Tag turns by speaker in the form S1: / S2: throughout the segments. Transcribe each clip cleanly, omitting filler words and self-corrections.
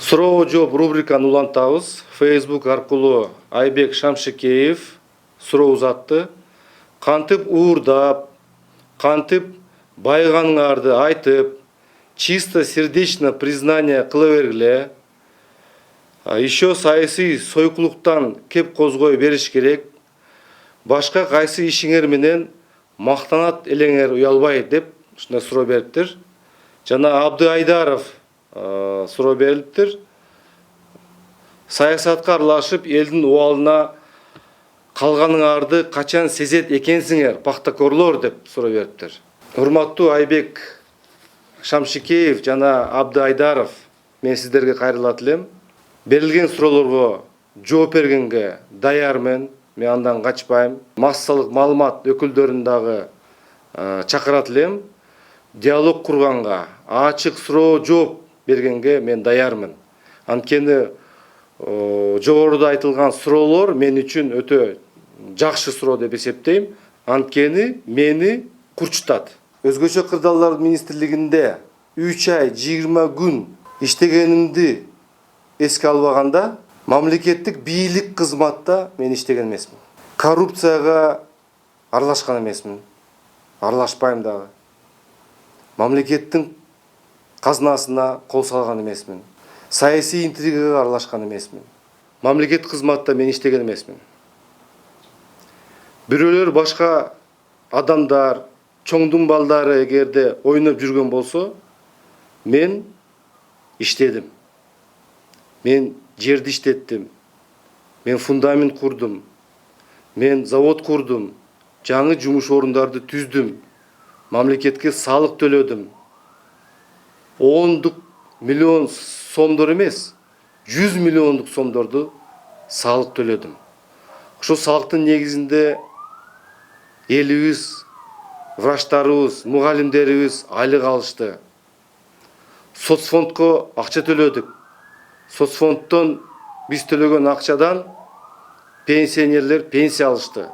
S1: Суроо жооп рубриканы улантабыз. Facebook аркылуу Айбек Шамшыкеев суроо узатты. Кантип уурдап, кантип байганыңарды айтып, чисто сердечно признание кыла бергиле. Еще саясий сойкулуктан кеп козгой бериш керек. Башка кайсы ишиңер менен мактанат элеңер уялбай деп ушундай суроо бериптир. Жана Абды Айдаров суроо берилиптир. Саясатка аралашып, элдин убалына калганыңарды качан сезет экенсиңер, пактакорлор деп суроо бериптир. Урматтуу Айбек Шамшыкеев жана Абды Айдаров, мен сиздерге кайрылат элем. Берилген суроолорго жооп бергенге даярмын. Мен андан качпайм. Массалык маалымат өкүлдөрүн дагы чакырат элем. Диалог курганга, ачык суроо жооп бергенге мен даярмын. Анткени жогоруда айтылган суроолор мен үчүн өтө жакшы суроо деп эсептейм. Анткени мени курчутат. Өзгөчө кырдаалдар министрлигинде 3 ай 20 күн иштегенимди эске албаганда, мамлекеттик бийлик кызматта мен иштеген эмесмин. Коррупцияга аралашкан эмесмин. Аралашпайм дагы. Мамлекеттин казынасына кол салган эмесмин. Саясий интригага аралашкан эмесмин. Мамлекеттик кызматта мен иштеген эмесмин. Бирөөлөр башка адамдар, чоңдун балдары эгерде ойноп жүргөн болсо, мен иштедим. Мен жерди иштеттим. Мен фундамент курдум. Мен завод курдум. Жаңы жумуш орундарды түздүм. Мамлекетке салык төлөдүм. 10 миллион сомдор эмес, 100 миллиондук сомдорду салык төлөдүм. Ошол салыктын негизинде элибиз, врачтарыбыз, мугалимдерибиз айлык алышты. Соцфондко акча төлөдүк. Соцфонддон биз төлөгөн акчадан пенсионерлер пенсия алышты.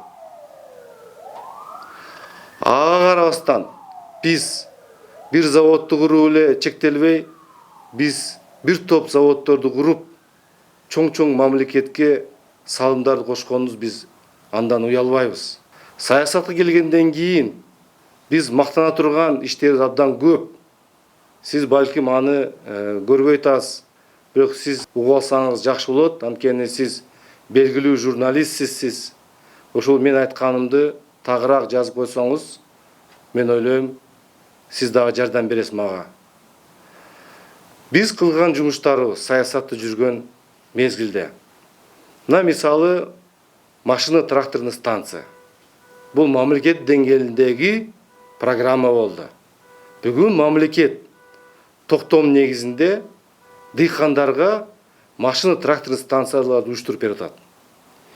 S1: Ага карабастан биз бир заводду куруп эле чектелбей, биз бир топ заводдорду куруп, чоң-чоң мамлекетке салымдарды кошконубуз, биз андан уялбайбыз. Саясатка келгенден кийин биз мактана турган иштерибиз абдан көп. Сиз балким аны көрбөй атасыз. Бирок сиз угуп алсаңыз жакшы болот, анткени сиз белгилүү журналистсиз. Ошол мен айтканымды тагыраак жазып койсоңуз, мен ойлойм, сиз дагы жардам бересиз мага. Биз кылган жумуштарыбыз саясатта жүргөн мезгилде. Мына мисалы машина тракторный станция. Бул мамлекет деңгээлиндеги программа болду. Бүгүн мамлекет токтом негизинде дыйкандарга машина тракторный станцияларды уюштуруп берип атат.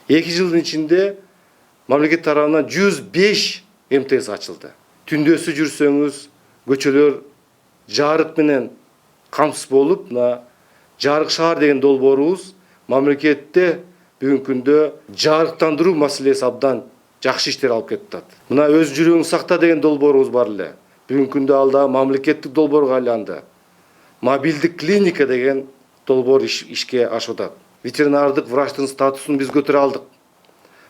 S1: 2 жылдын ичинде мамлекет тарабынан 105 МТС ачылды. Түндөсү жүрсөңүз, көчөлөр жарык менен камсыз болуп, мына жарык шаар деген долбоорубуз мамлекетте бүгүнкү күндө жарыктандыруу маселеси абдан жакшы иштер алып кетип атат. Мына өз жүрөгүң сакта деген долбоорубуз бар эле. Бүгүнкү күндө ал да мамлекеттик долбоорго айланды. Мобилдик клиника деген долбоор ишке ашып атат. Ветеринардык врачтын статусун биз көтөрө алдык.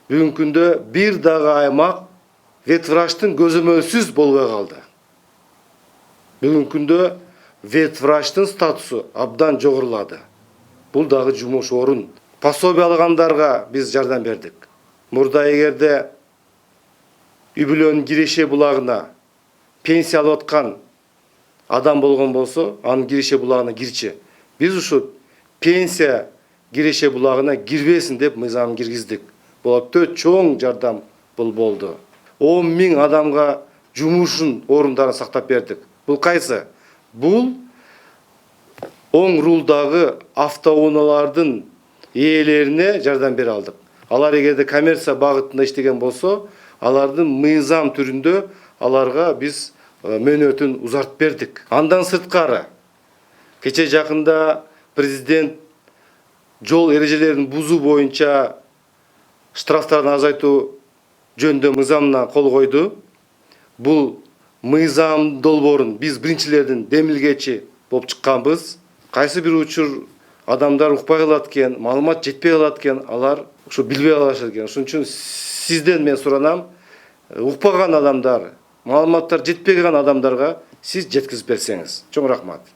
S1: Бүгүнкү күндө бир дагы аймак ветврачтын көзөмөлсүз болбой калды. Бүгүнкү күндө ветврачтын статусу абдан жогорулады. Бул дагы жумуш орун. Пособие алгандарга биз жардам бердик. Мурда эгерде Үй-бүлөнүн Киреше булагына пенсия алып аткан адам болгон болсо, анын Киреше булагына кирчи. Биз ушу пенсия Киреше булагына кирбесин деп мыйзам киргиздик. Бул өтө чоң жардам болду. 10 000 адамга жумушун орундарын сактап бердик. Бул кайсы? Бул оң рулдагы автоунаалардын ээлерине жардам бере алдык. Алар эгерде коммерция багытында иштеген болсо, алардын мыйзам түрүндө аларга биз мөөнөтүн узартып бердик. Андан сырткары, кече жакында президент жол эрежелерин бузуу боюнча штрафтарды азайтуу жөнүндө мыйзамына кол койду. Бул мыйзам долбоорун биз биринчилердин демилгечи болуп чыкканбыз. Кайсы бир учур адамдар укпай калат экен, маалымат жетпей калат экен, алар ушу билбей калышат экен. Ошон үчүн сизден мен суранам, укпаган адамдар, маалыматтар жетпеген адамдарга сиз жеткизип берсеңиз. Чоң рахмат.